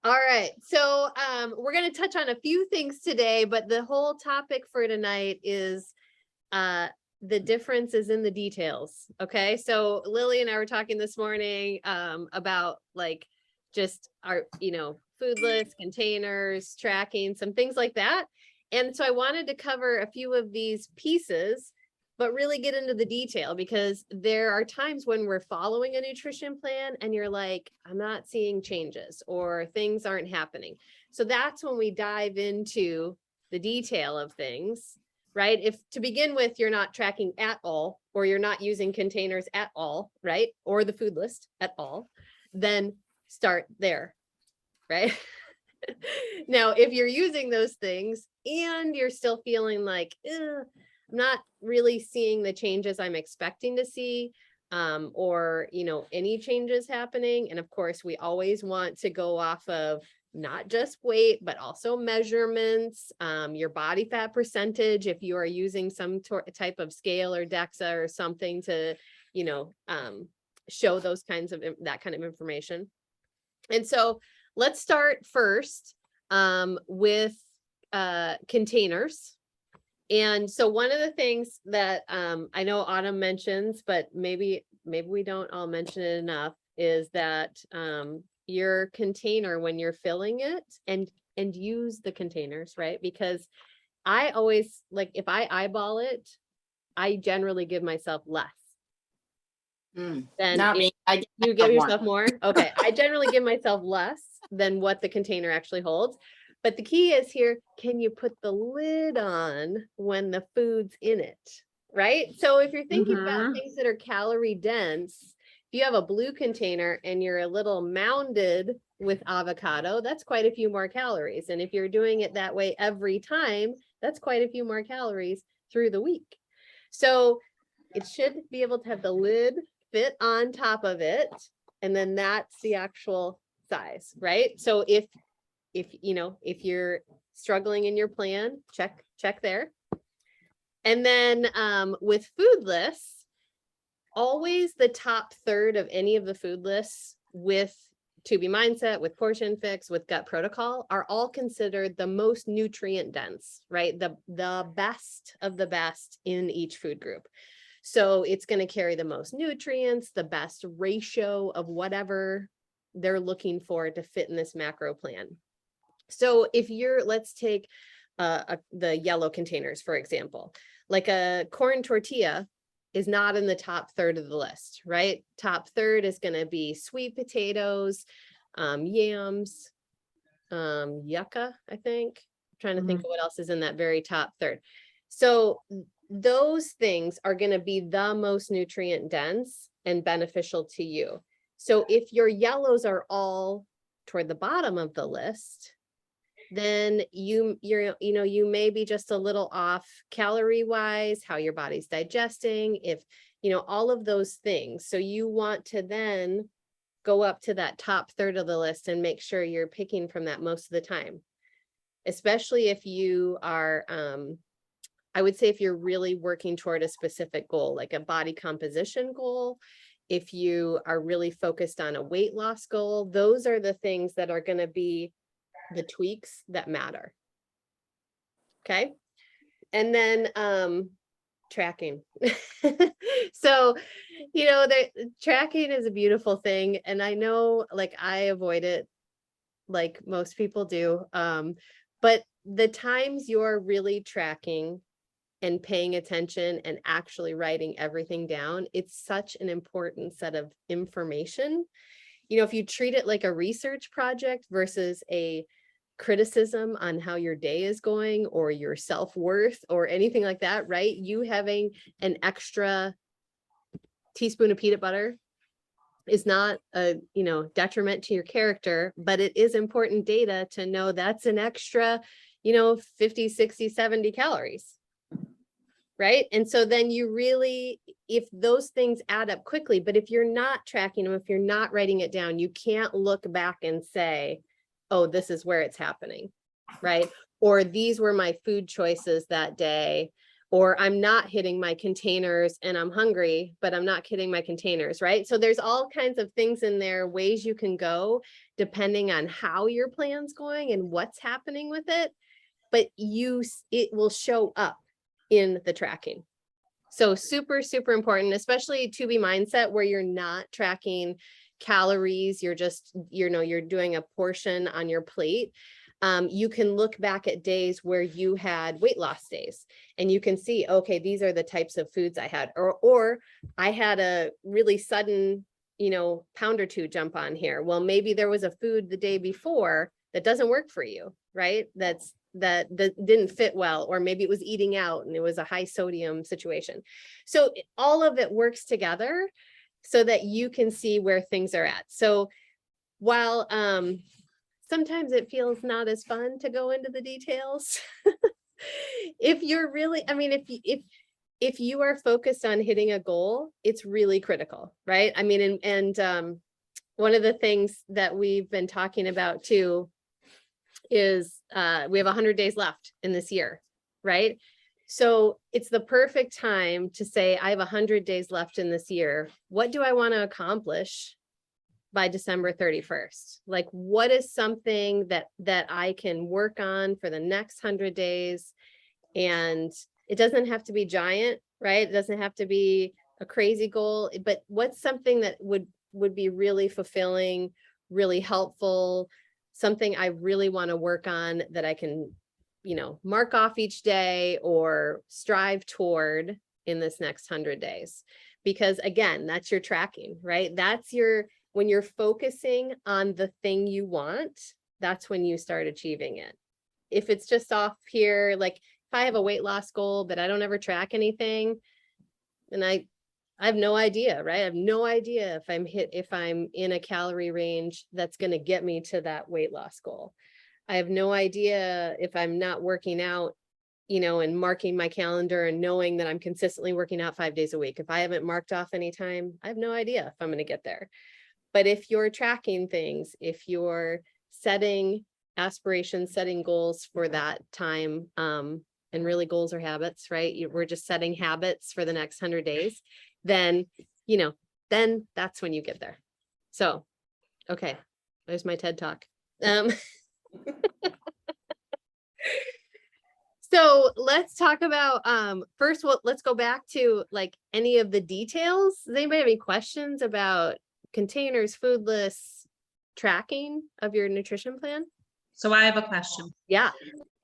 All right. So we're going to touch on a few things today, but the whole topic for tonight is the difference is in the details. Okay. So Lily and I were talking this morning about like just our, food lists, containers, tracking, some things like that. And so I wanted to cover a few of these pieces, but really get into the detail, because there are times when we're following a nutrition plan and you're like, I'm not seeing changes or things aren't happening. So that's when we dive into the detail of things, right? If to begin with, you're not tracking at all, or you're not using containers at all, right? Or the food list at all, then start there, right? Now, if you're using those things and you're still feeling like, I'm not really seeing the changes I'm expecting to see, or, any changes happening. And of course, we always want to go off of not just weight, but also measurements, your body fat percentage, if you are using some type of scale or DEXA or something to, show those kinds of, that kind of information. And so let's start first with containers. And so one of the things that I know Autumn mentions, but maybe we don't all mention it enough, is that your container, when you're filling it, and use the containers, right? Because I always, like, if I eyeball it, I generally give myself less. Then Not me. I you give yourself more. Okay. I generally give myself less than what the container actually holds. But the key is here, can you put the lid on when the food's in it, right? So if you're thinking about things that are calorie dense, if you have a blue container and you're a little mounded with avocado, that's quite a few more calories. And if you're doing it that way every time, that's quite a few more calories through the week. So it should be able to have the lid fit on top of it, and then that's the actual size, right? So if you're struggling in your plan, check there. And then with food lists, always the top third of any of the food lists with To Be Mindset, with Portion Fix, with Gut Protocol are all considered the most nutrient dense, right? The best of the best in each food group. So it's going to carry the most nutrients, the best ratio of whatever they're looking for to fit in this macro plan. So if let's take the yellow containers, for example, like a corn tortilla is not in the top third of the list, right? Top third is going to be sweet potatoes, yams, yucca, I think. I'm trying to think of what else is in that very top third. So those things are going to be the most nutrient dense and beneficial to you. So if your yellows are all toward the bottom of the list, then you may be just a little off calorie wise, how your body's digesting, if all of those things. So you want to then go up to that top third of the list and make sure you're picking from that most of the time, especially if you are I would say if you're really working toward a specific goal, like a body composition goal, if you are really focused on a weight loss goal, those are the things that are going to be the tweaks that matter. Okay. And then tracking. So, the tracking is a beautiful thing. And I know, like, I avoid it like most people do. But the times you're really tracking and paying attention and actually writing everything down, it's such an important set of information. If you treat it like a research project versus a criticism on how your day is going or your self-worth or anything like that, right? You having an extra teaspoon of peanut butter is not a, detriment to your character, but it is important data to know that's an extra, 50, 60, 70 calories. Right. And so then you really, if those things add up quickly, but if you're not tracking them, if you're not writing it down, you can't look back and say, oh, this is where it's happening. Right. Or these were my food choices that day. or I'm not hitting my containers and I'm hungry, but I'm not hitting my containers, right? So there's all kinds of things in there, ways you can go depending on how your plan's going and what's happening with it, but it will show up in the tracking. So super, super important, especially 2B mindset where you're not tracking calories, you're just, you're doing a portion on your plate. You can look back at days where you had weight loss days and you can see, okay, these are the types of foods I had, or I had a really sudden, pound or two jump on here. Well, maybe there was a food the day before that doesn't work for you, right? That didn't fit well, or maybe it was eating out and it was a high sodium situation. So all of it works together so that you can see where things are at. So while sometimes it feels not as fun to go into the details, if you're really, if you are focused on hitting a goal, it's really critical, right? And one of the things that we've been talking about too is we have 100 days left in this year, right? So it's the perfect time to say, I have 100 days left in this year. What do I want to accomplish by December 31st? Like, what is something that I can work on for the next 100 days? And it doesn't have to be giant, right? It doesn't have to be a crazy goal, but what's something that would be really fulfilling, really helpful, something I really want to work on that I can, mark off each day or strive toward in this next 100 days. Because again, that's your tracking, right? When you're focusing on the thing you want, that's when you start achieving it. If it's just off here, like if I have a weight loss goal, but I don't ever track anything, and I have no idea, right? I have no idea if I'm in a calorie range that's going to get me to that weight loss goal. I have no idea if I'm not working out, and marking my calendar and knowing that I'm consistently working out 5 days a week. If I haven't marked off any time, I have no idea if I'm going to get there. But if you're tracking things, if you're setting aspirations, setting goals for that time, and really goals are habits, right? We're just setting habits for the next 100 days, then that's when you get there. So, okay, there's my TED talk. So let's talk about, first, let's go back to like any of the details. Does anybody have any questions about containers, food lists, tracking of your nutrition plan? So I have a question. Yeah.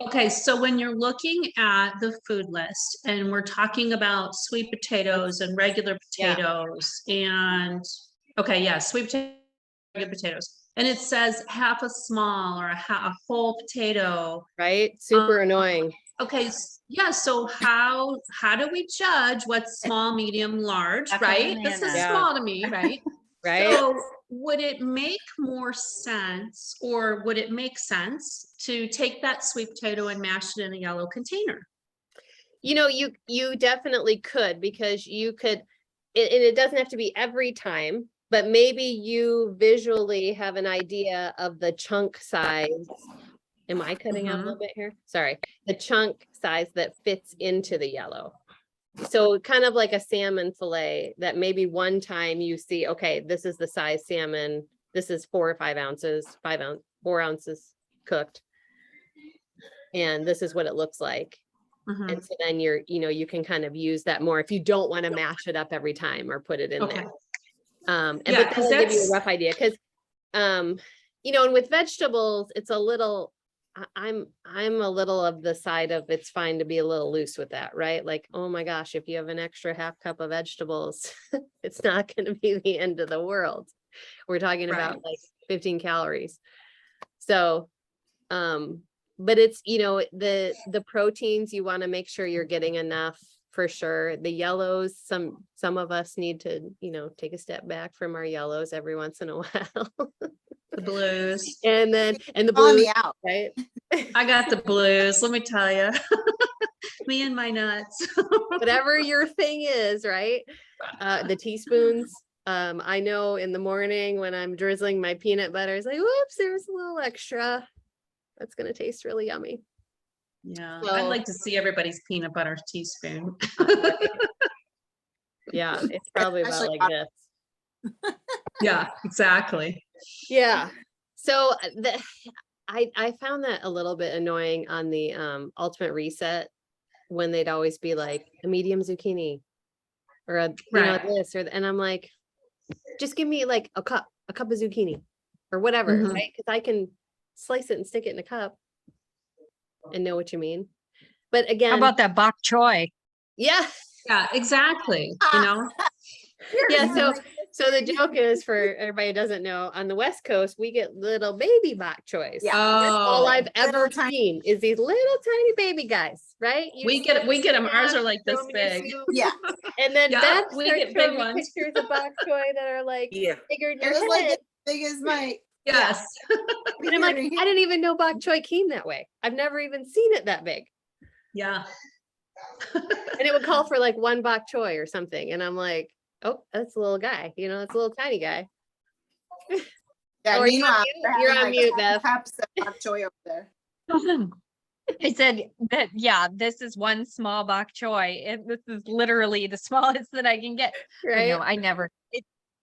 Okay, so when you're looking at the food list and we're talking about sweet potatoes and regular potatoes and sweet potatoes, regular potatoes, and it says half a small or a whole potato, right? Super annoying. Okay, yeah, so how do we judge what's small, medium, large, right? This is small to me, right? Right. So would it make more sense, or would it make sense to take that sweet potato and mash it in a yellow container? You definitely could, because you could, and it doesn't have to be every time, but maybe you visually have an idea of the chunk size. Am I cutting out a little bit here? Sorry. The chunk size that fits into the yellow. So kind of like a salmon fillet that maybe one time you see, okay, this is the size salmon. This is 4 or 5 ounces, 4 ounces cooked. And this is what it looks like. And so then you can kind of use that more if you don't want to mash it up every time or put it in there. But that'll give you a rough idea. Because, and with vegetables, it's a little, I'm a little of the side of it's fine to be a little loose with that, right? Like, oh my gosh, if you have an extra half cup of vegetables, it's not going to be the end of the world. We're talking about like 15 calories. So, but it's, the proteins, you want to make sure you're getting enough for sure. The yellows, some of us need to, take a step back from our yellows every once in a while. The blues. And the blues, out, right? I got the blues, let me tell you. Me and my nuts. Whatever your thing is, right? The teaspoons. I know in the morning when I'm drizzling my peanut butter, it's like, whoops, there's a little extra. That's going to taste really yummy. Yeah, So- I'd like to see everybody's peanut butter teaspoon. Yeah, it's probably about Especially like this. Yeah, exactly. Yeah. So I found that a little bit annoying on the ultimate reset when they'd always be like a medium zucchini or a Right. this or and I'm like, just give me like a cup of zucchini or whatever, Mhm. right? Because I can slice it and stick it in a cup and know what you mean. But How again, about that bok choy? yeah, Yeah, exactly. You know, yeah. So the joke is, for everybody who doesn't know, on the West Coast, we get little baby bok choys. Yeah. That's all Oh. I've ever Little tiny- seen is these little tiny baby guys, right? You we get them. Ours are like this throw 'em in your big. soup, Yeah, and then Yeah, Beth we starts get showing big me ones. pictures of bok choy that are like Yeah. bigger than it your was like head. as big as my. Yes. And I'm like, I didn't even know bok choy came that way. I've never even seen it that big. Yeah. And it would call for like one bok choy or something. And I'm like, oh, that's a little guy, it's a little tiny guy. Yeah, Oh, are you on meanwhile, mute? they're You're having, on like, mute, 10 Beth. cups of bok choy over there. I said that, yeah, this is one small bok choy. This is literally the smallest that I can get. But Right? no, I never.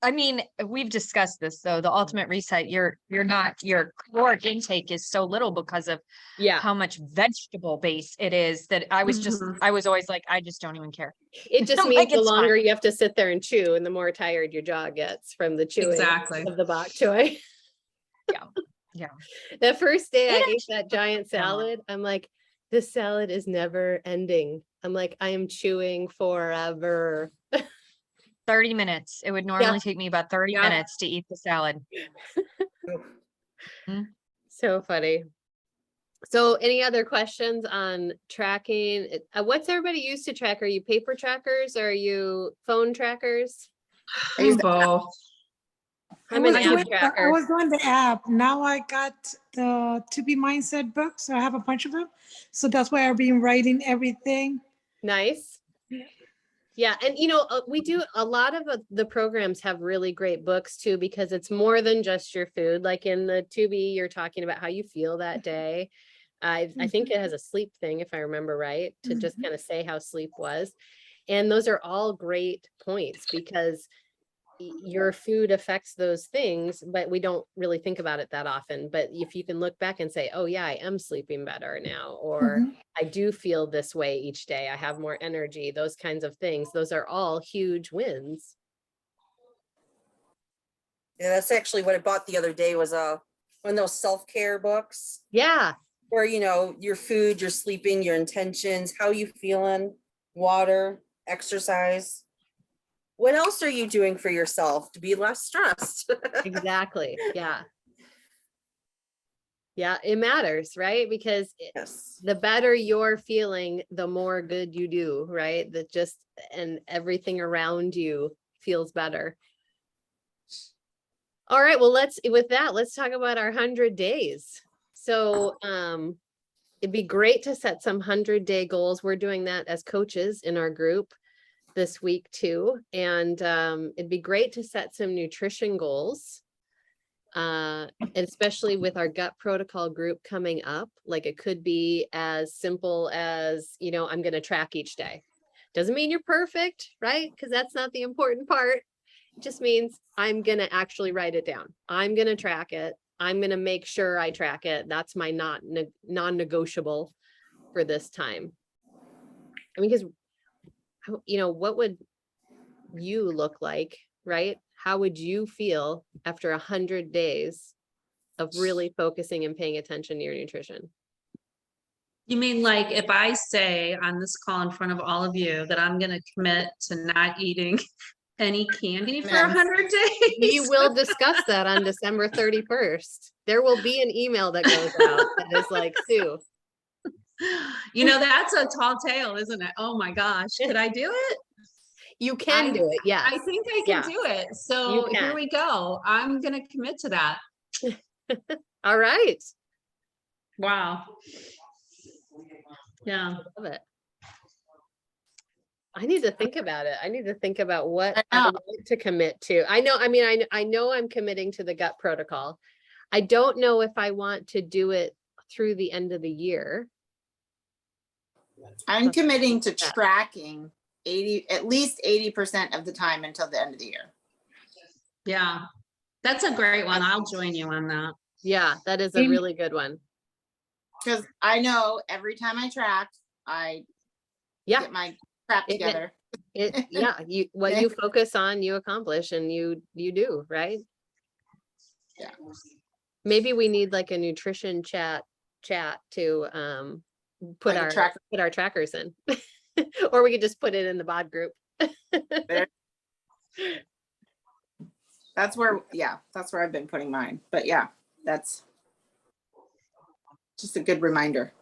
I mean, we've discussed this though. The ultimate reset, your caloric intake is so little because of Yeah. how much vegetable base it is that I was Mhm. I was always like, I just don't even care. It just I'm means like, the it's fine. longer you have to sit there and chew and the more tired your jaw gets from the chewing Exactly. of the bok choy. Yeah. The first day I It ate that giant salad, I'm like, this salad is never ending. I'm like, I am chewing forever. 30 minutes. It would normally take me about 30 Yeah. minutes to eat the salad. So funny. So any other questions on tracking? What's everybody used to track? Are you paper trackers? Or are you phone trackers? Both. I'm I an was app doing- I tracker. was doing the app. Now I got the To Be Mindset books. So I have a bunch of them. So that's why I've been writing everything. Nice. Yeah. Yeah, and we do a lot of the programs have really great books too, because it's more than just your food. Like in the 2B, you're talking about how you feel that day. I think it has a sleep thing, if I remember right, to just kind of say how sleep was. And those are all great points because your food affects those things, but we don't really think about it that often. But if you can look back and say, oh yeah, I am sleeping better now, or Mhm. I do feel this way each day, I have more energy, those kinds of things, those are all huge wins. Yeah, that's actually what I bought the other day was one of those self-care books Yeah, where, your food, your sleeping, your intentions, how you feeling, water, exercise. What else are you doing for yourself to be less stressed? exactly. Yeah. Yeah, it matters, right? Because Yes. the better you're feeling, the more good you do, right? That just, and everything around you feels better. All right, well, with that, let's talk about our 100 days. So, it'd be great to set some 100-day goals. We're doing that as coaches in our group this week too. And, it'd be great to set some nutrition goals. And especially with our gut protocol group coming up, like it could be as simple as, I'm going to track each day. Doesn't mean you're perfect, right? Because that's not the important part. It just means I'm going to actually write it down. I'm going to track it. I'm going to make sure I track it. That's my non-negotiable for this time. I mean, because, what would you look like, right? How would you feel after 100 days of really focusing and paying attention to your nutrition? You mean like if I say on this call in front of all of you that I'm going to commit to not eating any candy for Yes. 100 days? We will discuss that on December 31st. There will be an email that goes out that is like, Sue. That's a tall tale, isn't it? Oh my gosh. Could I do it? You can do it, yes. I think I can Yeah. do it. So You here can. we go. I'm going to commit to that. All right. Wow. Yeah. Love it. I need to think about it. I need to think about what I I know. want to commit to. I know I'm committing to the gut protocol. I don't know if I want to do it through the end of the year. I'm committing to Yeah. tracking at least 80% of the time until the end of the year. Yeah, that's a great one. I'll join you on that. Yeah, that is a Amy- really good one. Because I know every time I track, I Yeah. get my crap It- together. Yeah, what you focus on, you accomplish, and you do, right? Yeah. Maybe we need like a nutrition chat to put Like a tracker. our trackers in. Or we could just put it in the bod group. That's where I've been putting mine. But yeah, that's just a good reminder.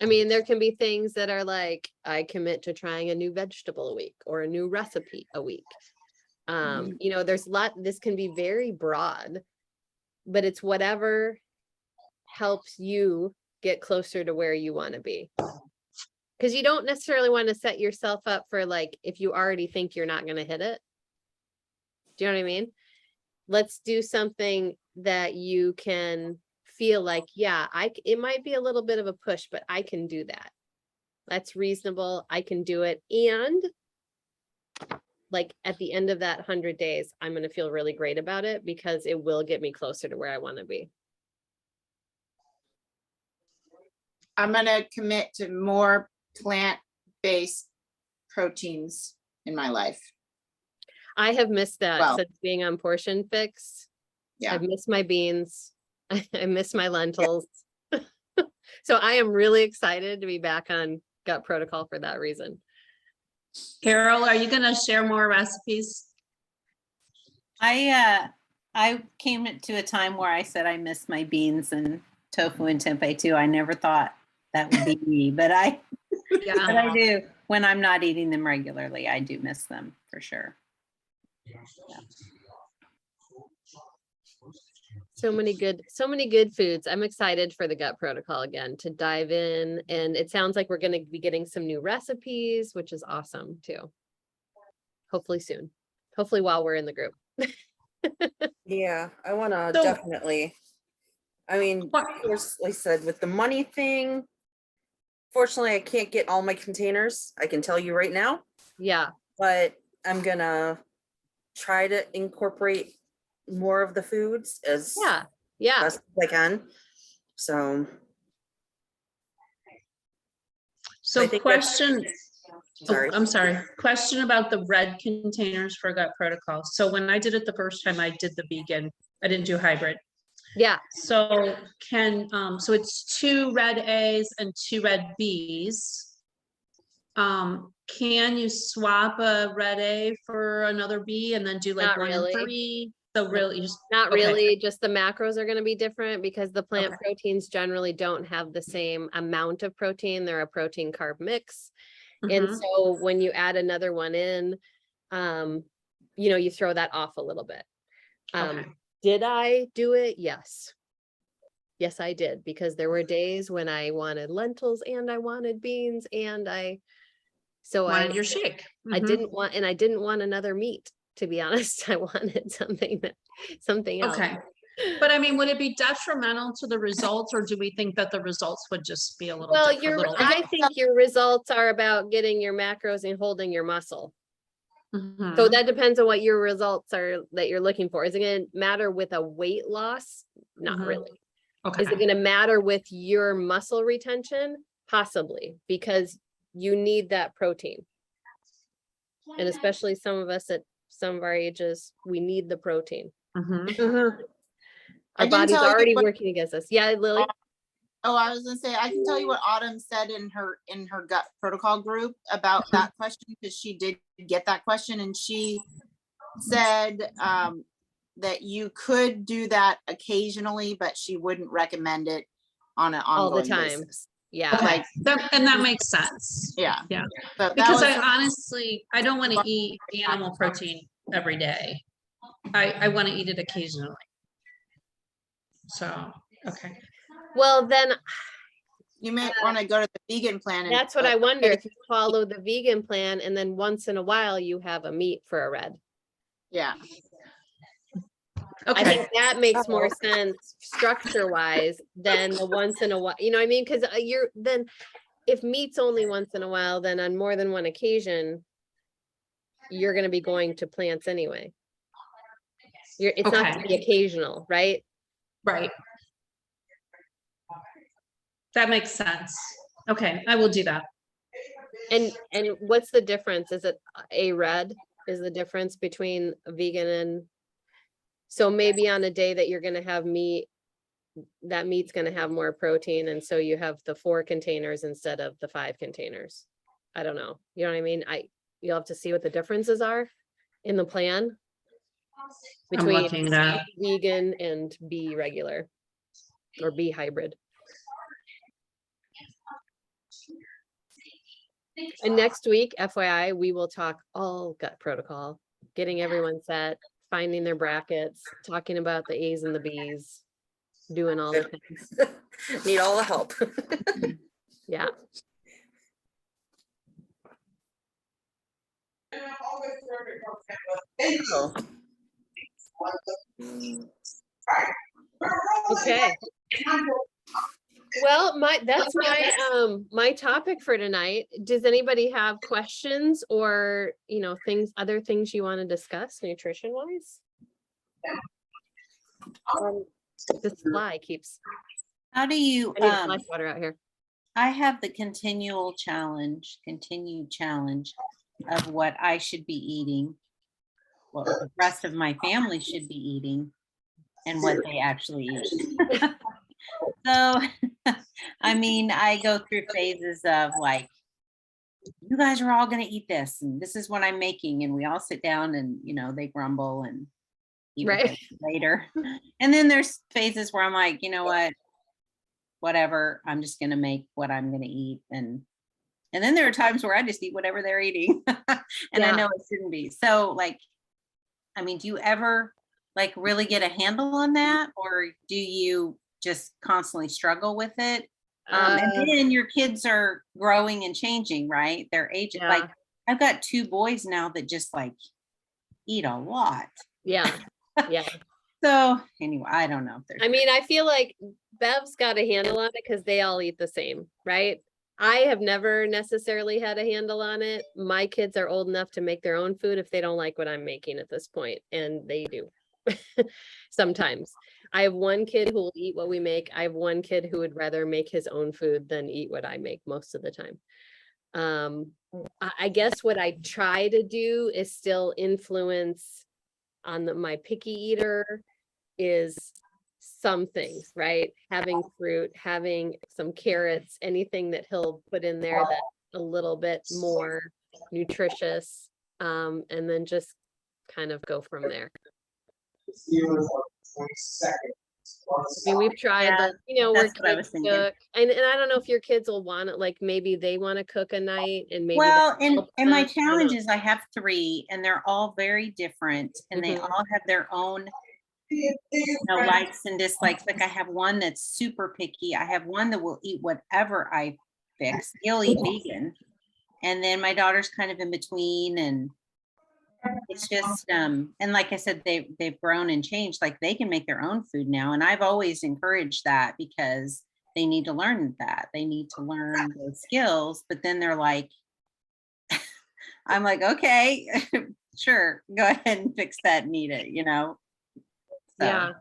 I mean, there can be things that are like, I commit to trying a new vegetable a week or a new recipe a week. You know, this can be very broad, but it's whatever helps you get closer to where you want to be. Because you don't necessarily want to set yourself up for like, if you already think you're not going to hit it. Do you know what I mean? Let's do something that you can feel like, yeah, it might be a little bit of a push, but I can do that. That's reasonable. I can do it. And like at the end of that 100 days, I'm going to feel really great about it because it will get me closer to where I want to be. I'm gonna commit to more plant-based proteins in my life. I have missed that Wow. since being on Portion Fix. Yeah. I've missed my beans. I miss my lentils. So I am really excited to be back on Gut Protocol for that reason. Carol, are you gonna share more recipes? I came to a time where I said I miss my beans and tofu and tempeh too. I never thought that would be me, but I Yeah, do. When I'm not eating them regularly, I do miss them for sure. So many good foods. I'm excited for the Gut Protocol again to dive in. And it sounds like we're going to be getting some new recipes, which is awesome too. Hopefully soon. Hopefully while we're in the group. Yeah, I want to So- definitely. I mean, What- of course, like I said, with the money thing, fortunately, I can't get all my containers. I can tell you right now, Yeah. but I'm gonna try to incorporate more of the foods as Yeah. Yeah. best as I can. So, so I think that's- question, sorry. I'm sorry, question about the red containers for Gut Protocol. So when I did it the first time, I did the vegan, I didn't do hybrid. Yeah. So so it's 2 red A's and 2 red B's. Can you swap a red A for another B and then do like Not 1 really. and 3? So really, you just Not okay. really, just the macros are going to be different because the plant Okay. proteins generally don't have the same amount of protein. They're a protein carb mix. And Mhm. so when you add another one in, you know, you throw that off a little bit. Okay. Did I do it? Yes. Yes, I did, because there were days when I wanted lentils and I wanted beans and Wanted your shake. I Mhm. didn't want another meat, to be honest. I wanted something else. Okay. But I mean, would it be detrimental to the results, or do we think that the results would just be a little Well, different? I think your results are about getting your macros and holding your muscle. So Mhm. that depends on what your results are that you're looking for. Is it going to matter with a weight loss? Not Mhm. really. Okay. Is it going to matter with your muscle retention? Possibly, because you need that protein. And especially some of us at some of our ages, we need the protein. Mhm. I Our can body's tell you already what- working against us. Yeah, Lily? Oh, I was gonna say, I can tell you what Autumn said in her Gut Protocol group about that question, because she did get that question, and she said that you could do that occasionally, but she wouldn't recommend it on an All the ongoing time. basis. Yeah. Like, That makes sense. yeah. Yeah. So that Because was I honestly, I don't want to eat animal protein every day. I want to eat it occasionally. So, okay. Well, then you may want to go to the vegan plan. and- that's what I wonder, if you follow the vegan plan and then once in a while you have a meat for a red. Yeah. I Okay, think that makes more sense structure wise than the once in a while, you know what I mean? Cause then if meat's only once in a while, then on more than one occasion, you're gonna be going to plants anyway. It's not gonna be Okay. occasional, right? right. That makes sense. Okay, I will do that. And what's the difference? Is it a red is the difference between a vegan and? So maybe on a day that you're gonna have meat, that meat's gonna have more protein, and so you have the 4 containers instead of the 5 containers. I don't know, you know what I mean? You'll have to see what the differences are in the plan. I'm Between looking it up. vegan and B regular. Or B hybrid. And next week, FYI, we will talk all gut protocol, getting everyone set, finding their brackets, talking about the A's and the B's, doing all the things. Need all the help. Yeah. Oh. Okay. Well, that's my topic for tonight. Does anybody have questions or, other things you want to discuss nutrition wise? This fly keeps How do you, I need a fly swatter out here. I have the continued challenge of what I should be eating, what the rest of my family should be eating, and what they actually eat. So, I mean, I go through phases of like, you guys are all going to eat this, and this is what I'm making, and we all sit down and, they grumble and eat what they eat later. And then there's phases where I'm like, you know what, whatever, I'm just going to make what I'm going to eat. And then there are times where I just eat whatever they're eating. And I know it shouldn't be. So like, I mean, do you ever like really get a handle on that? Or do you just constantly struggle with it? And then your kids are growing and changing, right? They're aging. Like I've got 2 boys now that just like eat a lot. Yeah. Yeah. So anyway, I don't know if there's. I mean, I feel like Bev's got a handle on it because they all eat the same, right? I have never necessarily had a handle on it. My kids are old enough to make their own food if they don't like what I'm making at this point, and they do. Sometimes. I have one kid who will eat what we make. I have one kid who would rather make his own food than eat what I make most of the time. I guess what I try to do is still influence on my picky eater is some things, right? Having fruit, having some carrots, anything that he'll put in there that's a little bit more nutritious, and then just kind of go from there. I mean, we've tried, but where kids cook, and I don't know if your kids will want it, like maybe they want to cook a night, and maybe and my challenge is I have 3 and they're all very different, and they all have their own likes and dislikes. Like I have one that's super picky. I have one that will eat whatever I fix. He'll eat vegan. And then my daughter's kind of in between, and it's just and like I said, they've grown and changed. Like they can make their own food now, and I've always encouraged that because they need to learn that. They need to learn those skills. But then they're like, I'm like, okay, sure, go ahead and fix that and eat it, So, yeah.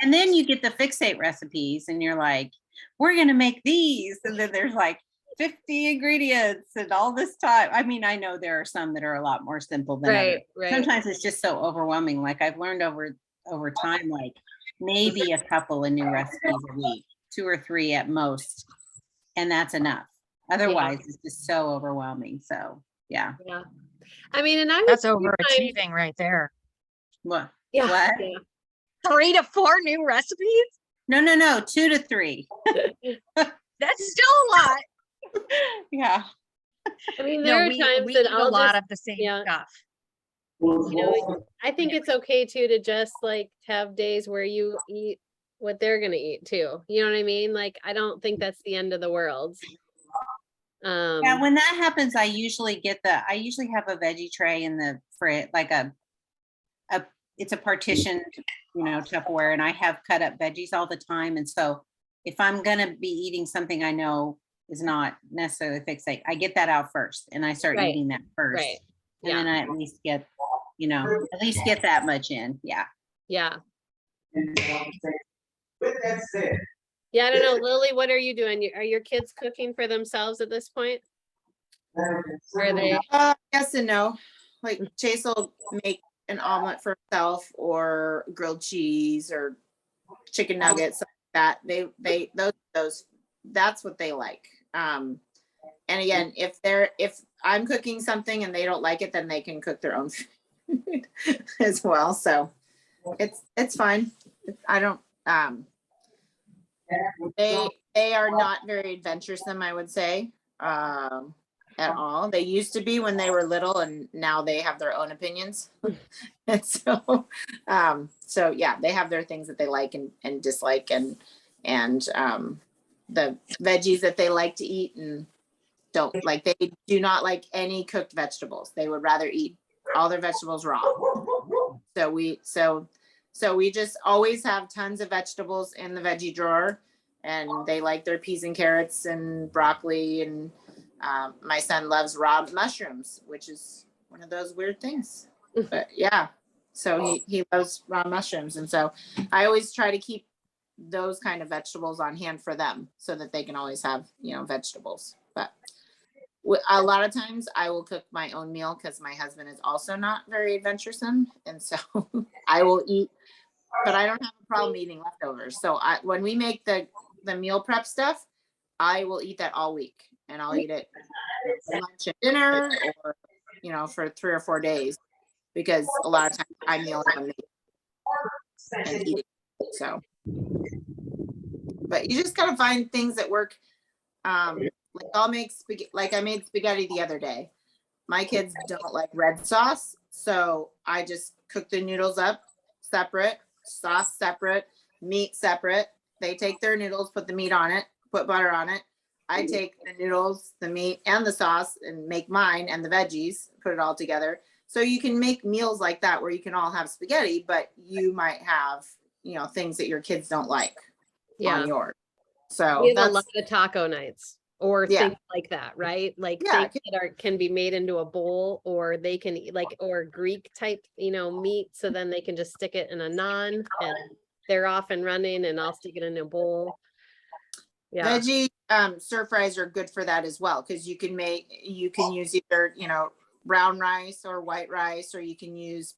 And then you get the fixate recipes and you're like, we're going to make these. And then there's like 50 ingredients and all this time. I mean, I know there are some that are a lot more simple than others. Sometimes it's just so overwhelming. Like I've learned over time, like maybe a couple of new recipes a week, 2 or 3 at most. And that's enough. Otherwise it's just so overwhelming. So yeah. Yeah. I mean, and that's overachieving right there. What? Yeah. What? Yeah. 3 to 4 new recipes? No, 2 to 3. That's still a lot. Yeah. I mean, there are times we that eat a lot of the same stuff. I think it's okay too to just like have days where you eat what they're gonna eat too. You know what I mean? Like, I don't think that's the end of the world. Yeah, when that happens, I usually have a veggie tray in the fridge, like it's a partitioned, Tupperware, and I have cut up veggies all the time. And so if I'm gonna be eating something I know is not necessarily fixed, I get that out first and I start Right, eating that first. right. And then I at least get, that much in. Yeah. Yeah. Yeah, I don't know. Lily, what are you doing? Are your kids cooking for themselves at this point? Are they? Yes and no. Like Chase will make an omelet for himself or grilled cheese or chicken nuggets, like that. Those that's what they like. And again, if I'm cooking something and they don't like it, then they can cook their own food as well. So it's fine. I don't they are not very adventuresome, I would say. At all. They used to be when they were little, and now they have their own opinions. And so yeah, they have their things that they like and dislike, and the veggies that they like to eat and don't like. They do not like any cooked vegetables. They would rather eat all their vegetables raw. So we just always have tons of vegetables in the veggie drawer, and they like their peas and carrots and broccoli, and my son loves raw mushrooms, which is one of those weird things. But yeah, so he loves raw mushrooms. And so I always try to keep those kind of vegetables on hand for them so that they can always have, vegetables. But a lot of times I will cook my own meal because my husband is also not very adventuresome. And so I will eat, but I don't have a problem eating leftovers. So when we make the meal prep stuff, I will eat that all week. And I'll eat it for lunch and dinner, or for 3 or 4 days, because a lot of times I'm the only one and eating. So, but you just gotta find things that work. Like I made spaghetti the other day. My kids don't like red sauce, so I just cook the noodles up separate, sauce separate, meat separate. They take their noodles, put the meat on it, put butter on it. I take the noodles, the meat, and the sauce and make mine, and the veggies, put it all together. So you can make meals like that where you can all have spaghetti, but you might have, things that your kids don't like on yours. So we have a lot of taco nights or things like that, right? Like things that can be made into a bowl, or they can eat or Greek type, meat. So then they can just stick it in a naan and they're off and running, and I'll stick it in a bowl. Yeah. Veggie stir fries are good for that as well, because you can use either brown rice or white rice, or you can use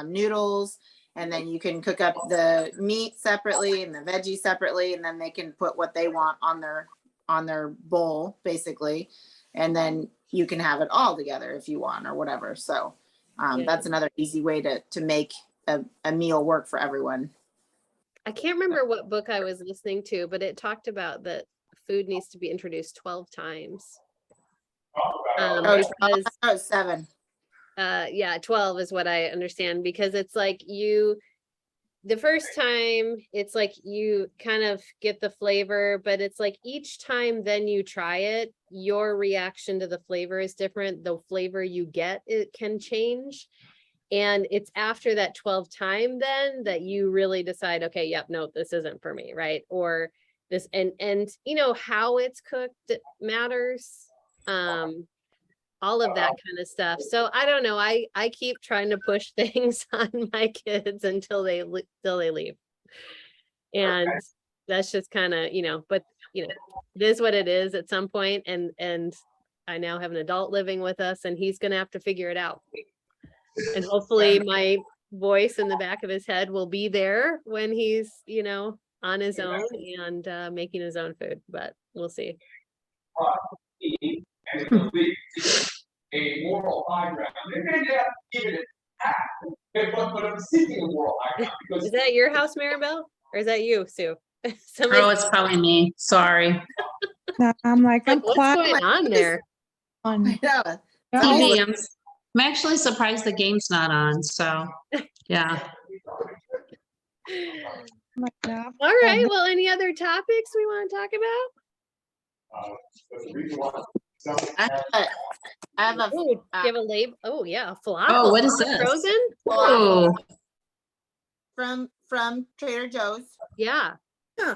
noodles, and then you can cook up the meat separately and the veggie separately, and then they can put what they want on their bowl basically, and then you can have it all together if you want or whatever. So that's another easy way to make a meal work for everyone. I can't remember what book I was listening to, but it talked about that food needs to be introduced 12 times. Because 7. 12 is what I understand, because it's like the first time it's like you kind of get the flavor, but it's like each time then you try it, your reaction to the flavor is different. The flavor you get, it can change. And it's after that 12th time then that you really decide, okay, yep, no, this isn't for me, right? Or this, and how it's cooked matters. All of that kind of stuff. So I don't know. I keep trying to push things on my kids until they leave. And that's just kind of, but it is what it is at some point. And I now have an adult living with us, and he's going to have to figure it out. And hopefully my voice in the back of his head will be there when he's, on his own and making his own food, but we'll see. A moral high ground. But I'm seeking a moral high ground because Is that your house, Maribel? Or is that you, Sue? Oh, it's probably me. Sorry. No, I'm like, I'm What's quiet. going on there? Yeah. TV, I'm actually surprised the game's not on. So, yeah. I'm like, no, I'm All right. Well, any other topics we want to talk about? I have a Oh, do you have a label? Oh, yeah, a falafel. Oh, what is it this? frozen? Oh, from Trader Joe's Yeah. Yeah.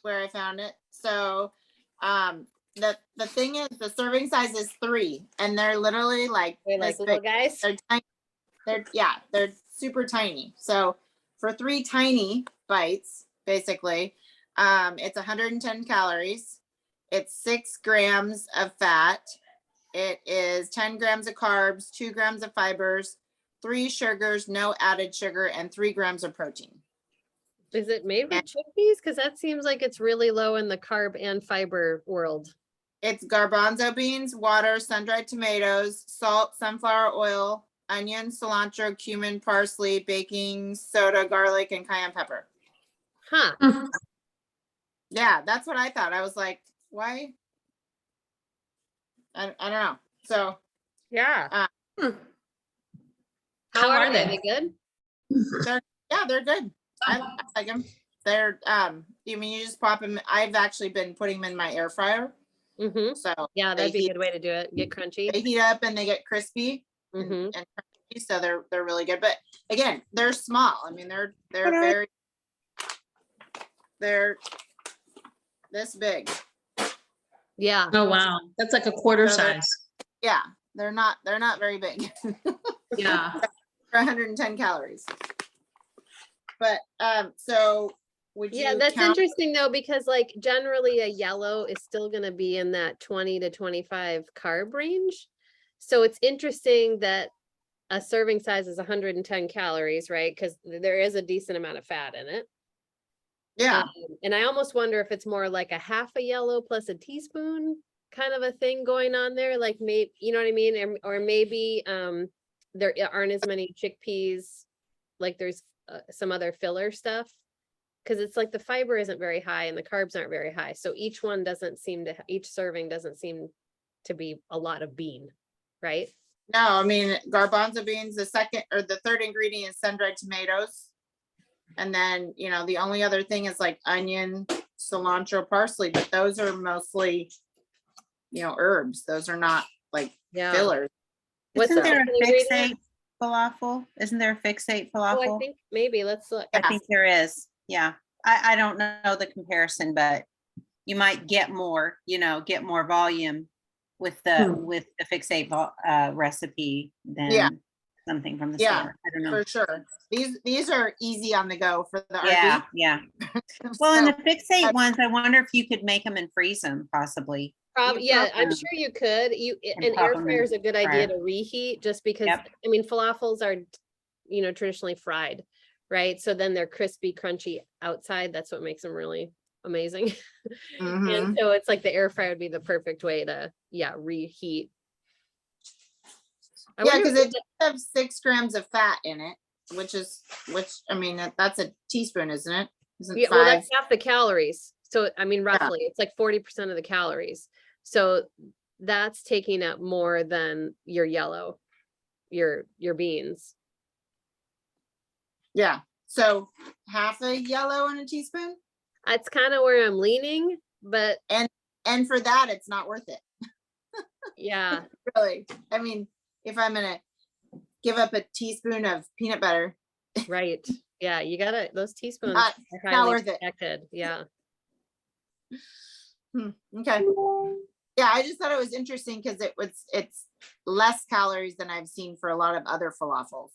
where I found it. So the thing is the serving size is 3 and they're literally like They're like this little big. guys. They're tiny. They're super tiny. So for 3 tiny bites, basically, it's 110 calories. It's 6 grams of fat. It is 10 grams of carbs, 2 grams of fibers, 3 sugars, no added sugar, and 3 grams of protein. Is it made with chickpeas? Because that seems like it's really low in the carb and fiber world. It's garbanzo beans, water, sun-dried tomatoes, salt, sunflower oil, onion, cilantro, cumin, parsley, baking soda, garlic, and cayenne pepper. Huh. Yeah, that's what I thought. I was like, why? I don't know. So Yeah. Hmm. How are are they? they? They good? they're good. I like them. They're you mean you just pop them? I've actually been putting them in my air fryer. Mm-hmm. So Yeah, that'd they be a heat, good way to do it. Get crunchy. they heat up and they get crispy Mm-hmm. and crunchy, so they're really good. But again, they're small. I mean, they're very they're this big. Yeah. Oh, wow. That's like a quarter So they're- size. Yeah, they're not very big. Yeah. For 110 calories. But so would Yeah, you that's count? interesting though, because like generally a yellow is still going to be in that 20 to 25 carb range. So it's interesting that a serving size is 110 calories, right? Because there is a decent amount of fat in it. Yeah, And I almost wonder if it's more like a half a yellow plus a teaspoon kind of a thing going on there. Like maybe, you know what I mean? Or maybe there aren't as many chickpeas, like there's some other filler stuff. Because it's like the fiber isn't very high and the carbs aren't very high. So each one doesn't seem to, each serving doesn't seem to be a lot of bean, right? no, I mean garbanzo beans. The second or the third ingredient is sun-dried tomatoes, and then the only other thing is like onion, cilantro, parsley. But those are mostly herbs. Those are not like Yeah. fillers. What's Isn't the there a second ingredient? fixate falafel? Isn't there a fixate Oh, I falafel? think maybe let's look. I think there is. Yeah. I don't know the comparison, but you might get more, get more volume with the fixate recipe than Yeah. something from the Yeah, store. I don't know. For sure. These are easy on the go for the Yeah, RV. yeah. Well, and So, the fixate ones, I wonder if you could make them and freeze them possibly. Probably, yeah, I'm probably- sure you could. And An pop air 'em fryer in is a good the idea fryer. to reheat just because, Yep. I mean, falafels are, traditionally fried, right? So then they're crispy, crunchy outside. That's what makes them really amazing. mhm. And so it's like the air fryer would be the perfect way to, reheat. I Yeah, wonder because if it does have 6 grams of fat in it, which I mean that's a teaspoon, isn't it? Isn't Yeah, well, 5? that's half the calories. So, I mean, roughly, it's like 40% of the calories. So that's taking up more than your yellow, your beans. Yeah. So half a yellow and a teaspoon, That's kind of where I'm leaning, but and for that, it's not worth it. yeah, Really. I mean, if I'm gonna give up a teaspoon of peanut butter, right. Yeah, you gotta, those teaspoons Not- are not highly worth it. protected. Yeah. okay. Yeah, I just thought it was interesting because it's less calories than I've seen for a lot of other falafels.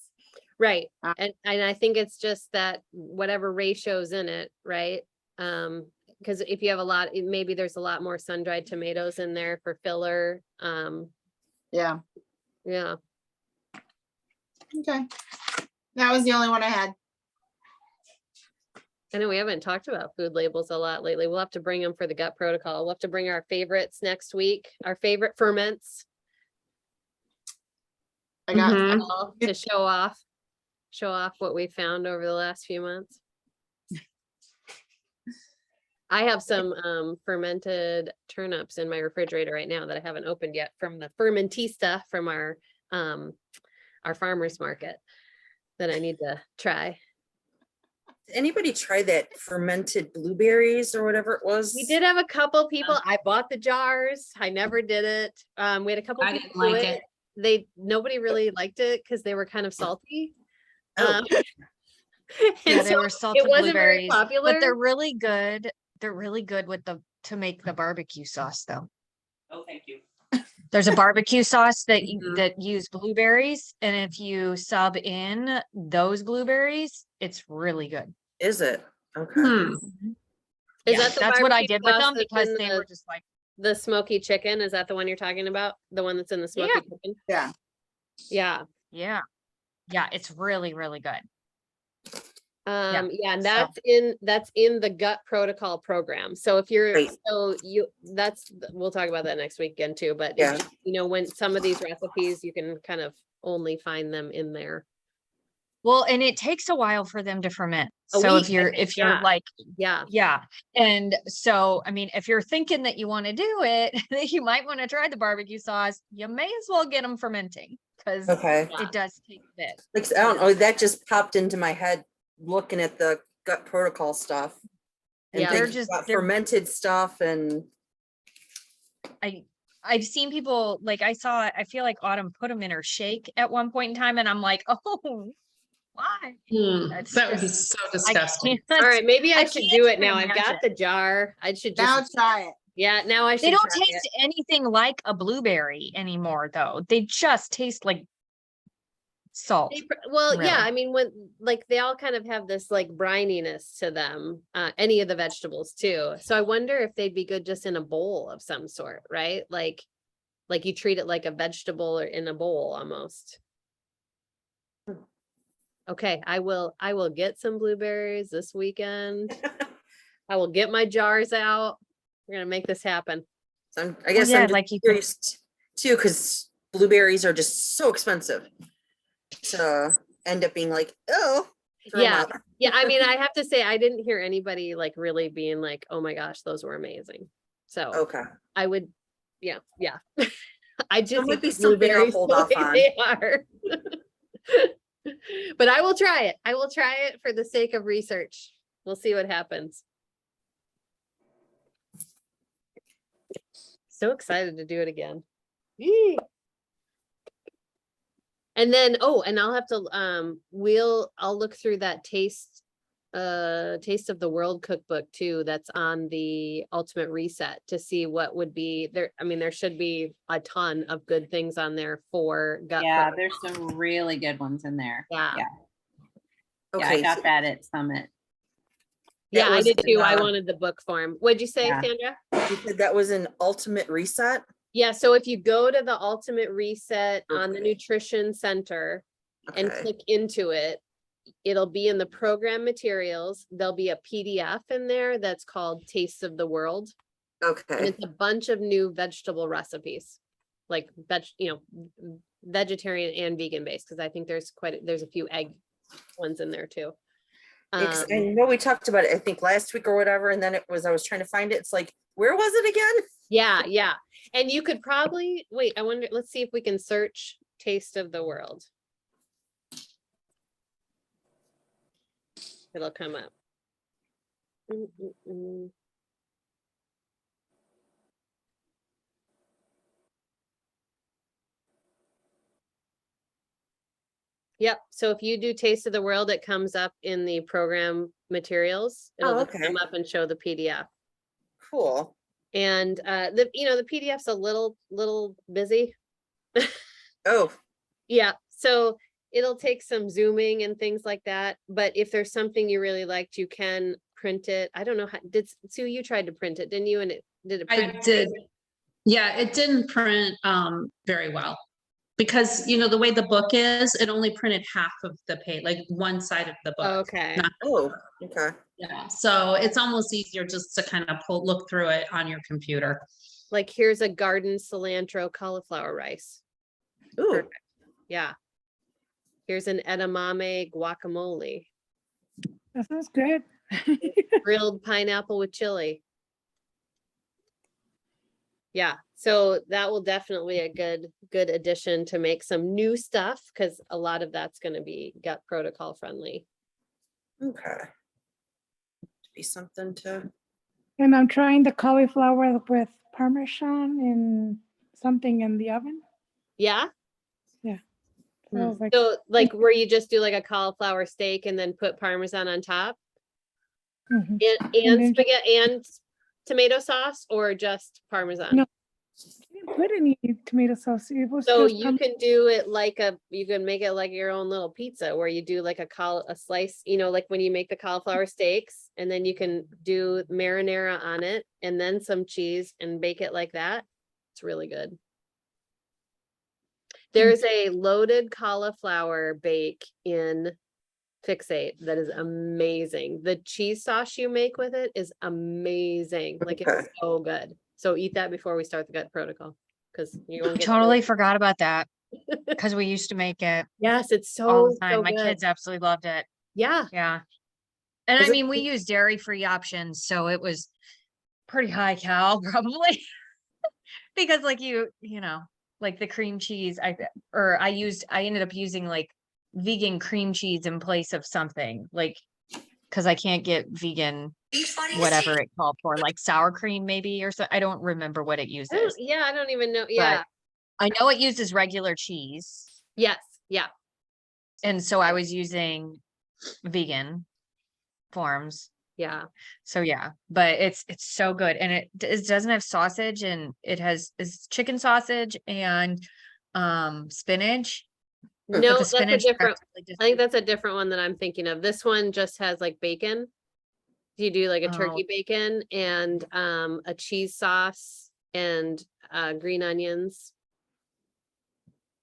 Right. Uh, And I think it's just that whatever ratio's in it, right? Because if you have a lot, maybe there's a lot more sun-dried tomatoes in there for filler. Yeah. Yeah. Okay. That was the only one I had. I know we haven't talked about food labels a lot lately. We'll have to bring them for the gut protocol. We'll have to bring our favorites next week, our favorite ferments I got Mhm. all to show off what we found over the last few months. I have some fermented turnips in my refrigerator right now that I haven't opened yet from the fermentista from our farmer's market that I need to try. Did anybody try that fermented blueberries or whatever it was? We did have a couple people. I bought the jars. I never did it. We had a couple I people didn't like do it. Nobody really liked it because they were kind of salty. Oh. Yeah, And they so were salted it wasn't very blueberries, but popular. they're really good. They're really good with to make the barbecue sauce though. Oh, thank you. There's a barbecue sauce that Mm-hmm. that use blueberries, and if you sub in those blueberries, it's really good. Is it? Okay. Hmm. Is Yeah, that the that's what I barbecue did with sauce them that's because in they were just like, the smoky chicken? Is that the one you're talking about? The one that's in the smoky Yeah. chicken? Yeah. Yeah. yeah, it's really, really good. Yeah, and so- that's in the gut protocol program. So if you're, Great. we'll talk about that next weekend too, but Yeah. if, you know, when some of these recipes, you can kind of only find them in there. Well, and it takes a while for them to ferment. A So week, if I you're think, if you're yeah. like, Yeah. yeah. And so, I mean, if you're thinking that you want to do it, that you might want to try the barbecue sauce, you may as well get them fermenting because Okay. it does take a bit. Like, I don't know, that just popped into my head looking at the gut protocol stuff. And Yeah. They're thinking just- about they're- fermented stuff and I've seen people like I feel like Autumn put them in her shake at one point in time, and I'm like, oh, why? That's That would be just- so I disgusting. can't. All right, maybe I I should can't do it even now. I've got imagine. the jar. I should Now just, try it. yeah, now I should They don't try it. taste anything like a blueberry anymore, though. They just taste like salt. Well, yeah, really. I mean, when like they all kind of have this like brininess to them, any of the vegetables too. So I wonder if they'd be good just in a bowl of some sort, right? Like you treat it like a vegetable or in a bowl almost. Okay, I will get some blueberries this weekend. I will get my jars out. We're gonna make this happen. so I guess yeah, I'm just like you could- curious too, because blueberries are just so expensive to end up being like, oh. throw 'em Yeah. out. Yeah, I mean, I have to say, I didn't hear anybody like really being like, oh my gosh, those were amazing. So Okay. I would, yeah. I just might eat be the something I'll blueberries hold the off way on. they are. But I will try it. I will try it for the sake of research. We'll see what happens. So excited to do it again. Yee. And then, and I'll have to, I'll look through that Taste of the World cookbook too, that's on the Ultimate Reset to see what would be there. I mean, there should be a ton of good things on there for gut. Yeah, protocol. there's some really good ones in there. Yeah. Yeah, I Okay. got that at Summit. Yeah, I was did too. I in, wanted the book form. What'd you say, Yeah. Sandra? You said that was an ultimate reset? Yeah, so if you go to the Ultimate Reset on the Okay. Nutrition Center and Okay. click into it, it'll be in the program materials. There'll be a PDF in there that's called Tastes of the World. And Okay. it's a bunch of new vegetable recipes, like vegetarian and vegan based, because I think there's there's a few egg ones in there too. Yeah, 'cause I know we talked about it, I think last week or whatever, and then I was trying to find it. It's like, where was it again? Yeah. And you could probably, wait, I wonder, let's see if we can search Taste of the World. It'll come up. Yep, so if you do Taste of the World, it comes up in the program materials. It'll Oh, just okay. come up and show the PDF. Cool. And the PDF's a little busy. Oh, Yeah, so it'll take some zooming and things like that. But if there's something you really liked, you can print it. I don't know how, Sue, you tried to print it, didn't you? And did it print? I did. Yeah, it didn't print very well. Because the way the book is, it only printed half of the page, like one side of the book. Okay. not- oh, okay. Yeah, so it's almost easier just to kind of look through it on your computer. Like here's a garden cilantro cauliflower rice. Ooh, Perfect. Yeah. Here's an edamame guacamole, That sounds good. grilled pineapple with chili. Yeah, so that will definitely a good addition to make some new stuff, because a lot of that's going to be gut protocol friendly. okay. Be something to, And I'm trying the cauliflower with Parmesan and something in the oven. Yeah, So I was like, So like where you just do like a cauliflower steak and then put Parmesan on top mhm. and And then spaghetti and tomato sauce or just Parmesan? No, I didn't put any tomato sauce. It was So just you can do it like you can make it like your own little pizza where you do like a slice, like when you make the cauliflower steaks and then you can do marinara on it and then some cheese and bake it like that. It's really good. There's a loaded cauliflower bake in Fixate that is amazing. The cheese sauce you make with it is amazing. Like Okay. it's so good. So eat that before we start the gut protocol because you won't get Totally forgot about that because we used to make it Yes, it's all the so time. My good. kids absolutely loved it. Yeah. Yeah. And Was I it- mean, we use dairy-free options, so it was pretty high cal probably. Because like like the cream cheese, I ended up using like vegan cream cheese in place of something like, because I can't get vegan, whatever it called for, like sour cream maybe, or so. I don't remember what it uses, I don't even know. but Yeah. I know it uses regular cheese. Yes. Yeah. And so I was using vegan forms. Yeah. So yeah, but it's so good. And it doesn't have sausage, and it's chicken sausage and spinach. No, But the that's a spinach different. practically just I think that's a different one that I'm thinking of. This one just has like bacon. You do like a turkey bacon and a cheese sauce and green onions.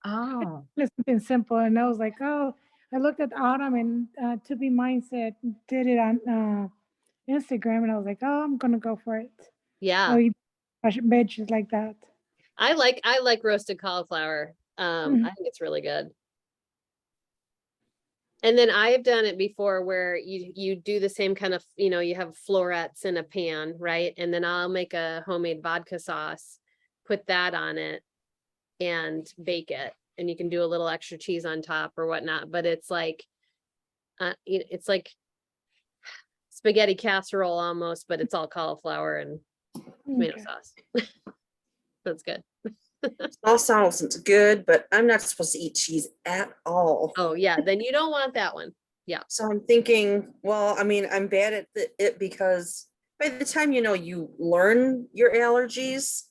oh. it's something simple. And I was like, oh, I looked at Autumn and To Be Mindset did it on Instagram, and I was like, oh, I'm gonna go for it. Yeah. Oh, you veggies like that. I like roasted cauliflower. I think it's really good. And then I've done it before where you do the same kind of, you have florets in a pan, right? And then I'll make a homemade vodka sauce, put that on it and bake it. And you can do a little extra cheese on top or whatnot, but it's like spaghetti casserole almost, but it's all cauliflower and tomato Okay. sauce. That's good. All sounds good, but I'm not supposed to eat cheese at all. Oh yeah, then you don't want that one. So I'm thinking, well, I mean, I'm bad at it because by the time you learn your allergies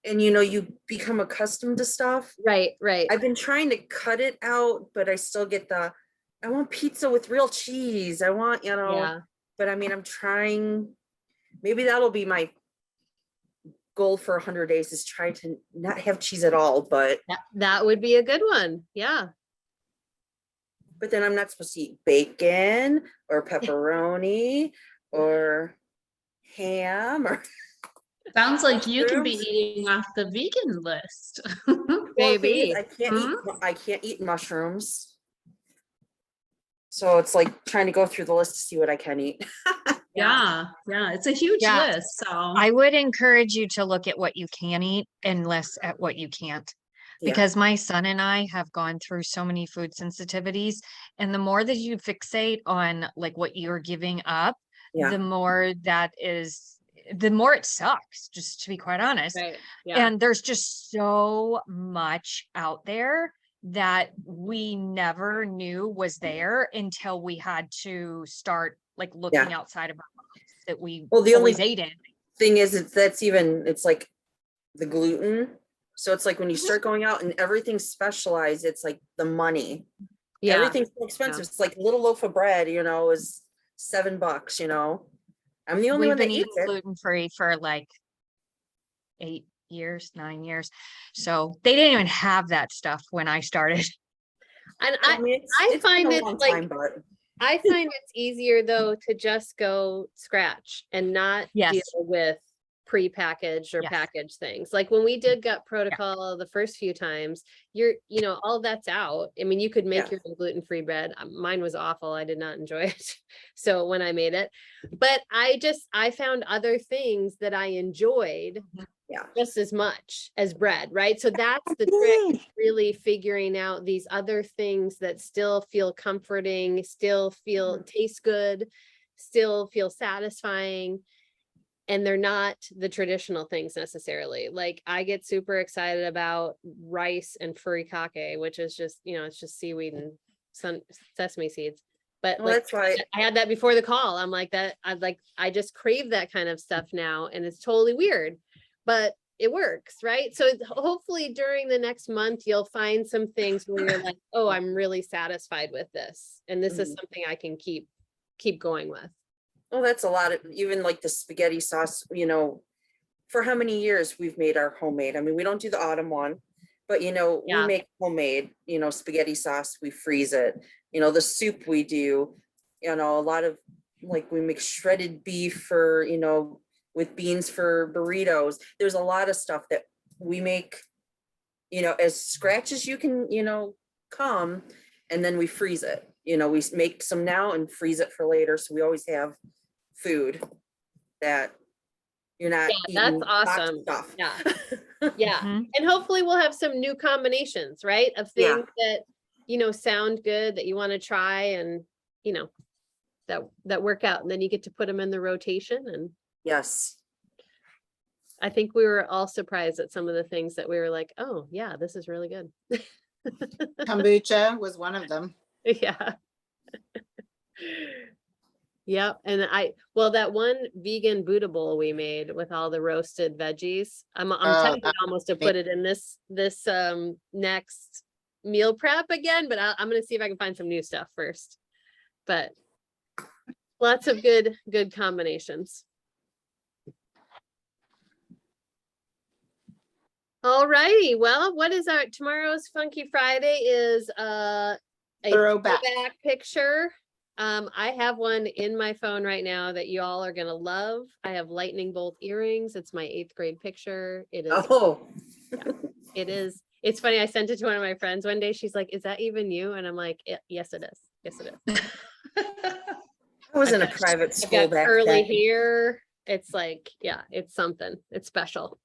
and you become accustomed to stuff. Right. I've been trying to cut it out, but I still get I want pizza with real cheese. I want, Yeah. but I mean, I'm trying, maybe that'll be my goal for 100 days is try to not have cheese at all, but That would be a good one. Yeah. but then I'm not supposed to eat bacon or pepperoni or ham or Sounds like you can be mushrooms. eating off the vegan list. Well, the thing is, Maybe. I can't eat mushrooms. So it's like trying to go through the list to see what I can eat. Yeah, it's a huge Yeah. list. So I would encourage you to look at what you can eat and less at what you can't. Yeah. Because my son and I have gone through so many food sensitivities, and the more that you fixate on like what you're giving up, Yeah. the more it sucks, just to be quite honest. Right. Yeah. And there's just so much out there that we never knew was there until we had to start like looking outside of our box that we the always only ate in. thing is it's like the gluten. So it's like when you start going out and everything's specialized, it's like the money. Yeah. Everything's so expensive. It's like a little loaf of bread, is $7, I'm the only We've one that been eats eating it. gluten-free for like 8 years, 9 years. So they didn't even have that stuff when I started. And I mean, I it's been find a it's long like time, but I find it's easier though to just go scratch and not Yes. deal with prepackaged or Yes. packaged things. Like when we did gut protocol the first few times, all that's out. I mean, you could make your own gluten-free bread. Mine was awful. I did not enjoy it. So when I made it, but I found other things that I enjoyed just as much as bread, right? So that's the trick, is really figuring out these other things that still feel comforting, still feel taste good, still feel satisfying. and they're not the traditional things necessarily. Like I get super excited about rice and furikake, which is just, it's just seaweed and sesame seeds. But Well, like that's why, I had that before the call. I'm like that. I just crave that kind of stuff now, and it's totally weird, but it works, right? So hopefully during the next month, you'll find some things where you're like, oh, I'm really satisfied with this, and this is something I can keep going with. well, that's a lot of, even like the spaghetti sauce, for how many years we've made our homemade. I mean, we don't do the autumn one, but we Yeah. make homemade, spaghetti sauce, we freeze it. The soup we do, a lot of, like, we make shredded beef for, with beans for burritos. There's a lot of stuff that we make, as scratch as you can, come, and then we freeze it. We make some now and freeze it for later. So we always have food that you're not Yeah, that's eating boxed awesome. stuff. Yeah. Yeah. Mhm. And hopefully we'll have some new combinations, right? Of Yeah. things that, sound good, that you want to try, and, that work out. And then you get to put them in the rotation. And Yes. I think we were all surprised at some of the things that we were like, oh yeah, this is really good. Kombucha was one of them. Yeah. Yep. And that one vegan Buddha bowl we made with all the roasted veggies, I'm tempted almost to put it in this next meal prep again, but I'm going to see if I can find some new stuff first. But lots of good combinations. All righty. Well, what is tomorrow's Funky Friday is a Throwback. picture. I have one in my phone right now that you all are gonna love. I have lightning bolt earrings. It's my 8th grade picture. It is. Oh, It is. It's funny. I sent it to one of my friends one day. She's like, "Is that even you?" And I'm like, "Yes, it is. Yes, it is." I was in a got- private I've school got back curly then. hair. It's like, yeah, it's something. It's special.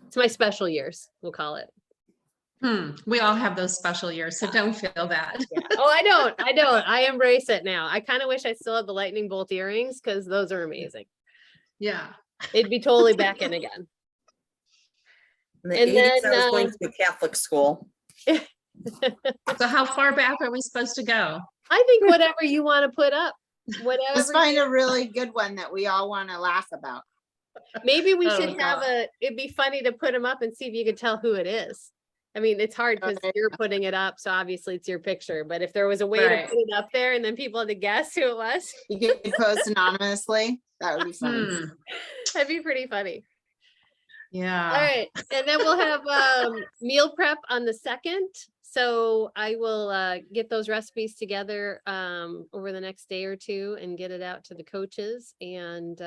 It's my special years, we'll call it. We all have those special years, so don't feel bad. Yeah. Oh, I don't. I embrace it now. I kind of wish I still had the lightning bolt earrings, because those are amazing. Yeah. It'd be totally back in again. In the And 80s, then, I was going to a Catholic school. So how far back are we supposed to go? I think whatever you want to put up, whatever. Just find a really good one that we all want to laugh about. Maybe we Oh, should have God. it'd be funny to put them up and see if you could tell who it is. I mean, it's hard because Okay. you're putting it up, so obviously it's your picture, but if there was a way Right. to put it up there and then people had to guess who it was, You could post anonymously. That would be fun. that'd be pretty funny. Yeah. All right, and then we'll have meal prep on the 2nd. So I will get those recipes together over the next day or two and get it out to the coaches. And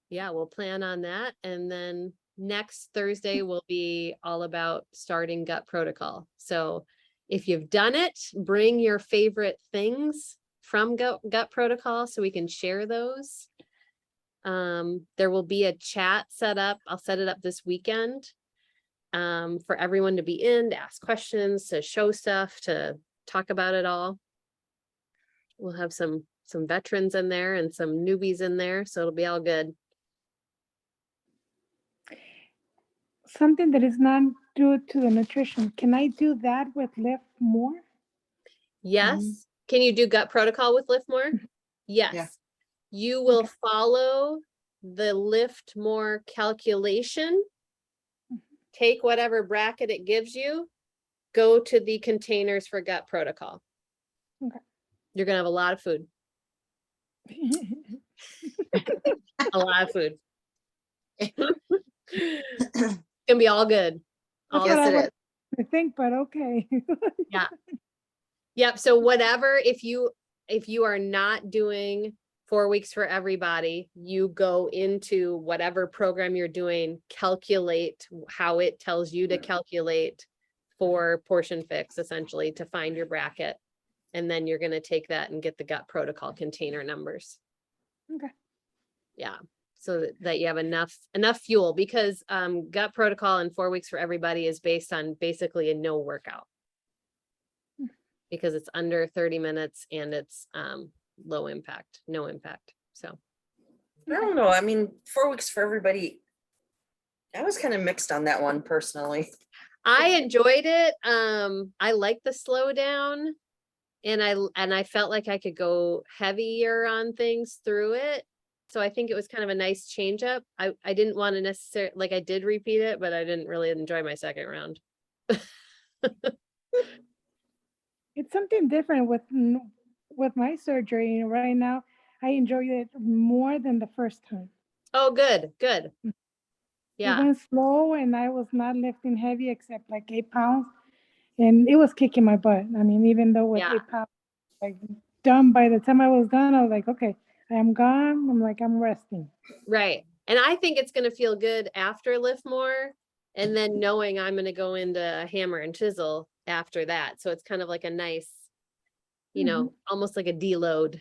yeah, we'll plan on that. And then next Thursday will be all about starting gut protocol. So if you've done it, bring your favorite things from gut protocol so we can share those. There will be a chat set up. I'll set it up this weekend for everyone to be in, to ask questions, to show stuff, to talk about it all. We'll have some veterans in there and some newbies in there, so it'll be all good. Something that is not due to the nutrition. Can I do that with Lift More? Yes. Can you do gut protocol with Lift More? Yes. You will follow the Lift More calculation, take whatever bracket it gives you, go to the containers for gut protocol. Okay. You're gonna have a lot of food. A lot of food. It's gonna be all good. That's All what Yes, I it would is. think, but okay. Yep. So whatever, if you are not doing 4 weeks for everybody, you go into whatever program you're doing, calculate how it tells you to calculate for portion fix, essentially, to find your bracket. And then you're going to take that and get the gut protocol container numbers. Okay. Yeah. So that you have enough fuel, because gut protocol and 4 weeks for everybody is based on basically a no workout. Because it's under 30 minutes and it's low impact, no impact. So I don't know. I mean, 4 weeks for everybody. I was kind of mixed on that one personally. I enjoyed it. I like the slowdown. And I felt like I could go heavier on things through it. So I think it was kind of a nice change up. I didn't want to necessarily, like, I did repeat it, but I didn't really enjoy my second round. It's something different with my surgery right now. I enjoy it more than the first time. Oh, good, good. It Yeah, went slow and I was not lifting heavy except like 8 pounds. And it was kicking my butt. I mean, even though with Yeah. 8 pounds, like done by the time I was done, I was like, okay, I am gone. I'm like, I'm resting. right. And I think it's gonna feel good after lift more. And then knowing I'm gonna go into hammer and chisel after that. So it's kind of like a nice, you know, almost like a deload.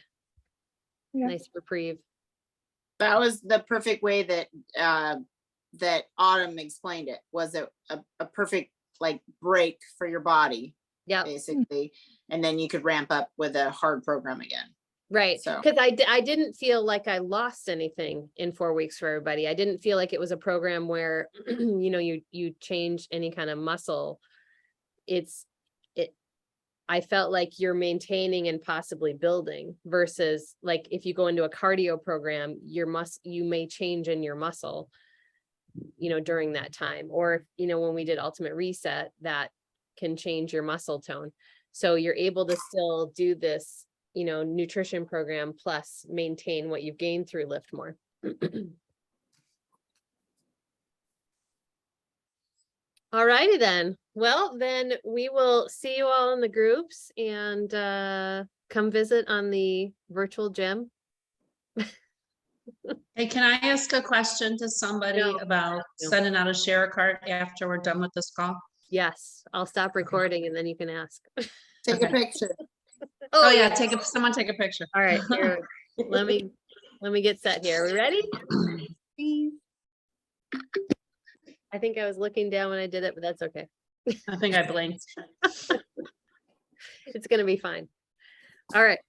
Yeah. Nice reprieve. That was the perfect way that that Autumn explained it. Was a perfect like break for your body, Yeah. basically, and then you could ramp up with a hard program again. Right, So- because I didn't feel like I lost anything in 4 weeks for everybody. I didn't feel like it was a program where, you know, you change any kind of muscle. I felt like you're maintaining and possibly building versus like if you go into a cardio program, you may change in your muscle, you know, during that time. Or, you know, when we did Ultimate Reset, that can change your muscle tone. So you're able to still do this, you know, nutrition program plus maintain what you've gained through Lift More. All righty then. Well, then we will see you all in the groups and come visit on the virtual gym. Hey, can I ask a question to somebody No. about No. sending out a share card after we're done with this call? Yes, I'll stop recording and then you can ask. Take a Okay. picture. Oh yeah, someone take a picture. All right, here, let me get set here. Are we ready? Please. I think I was looking down when I did it, but that's okay. I think I blinked. It's gonna be fine. All right.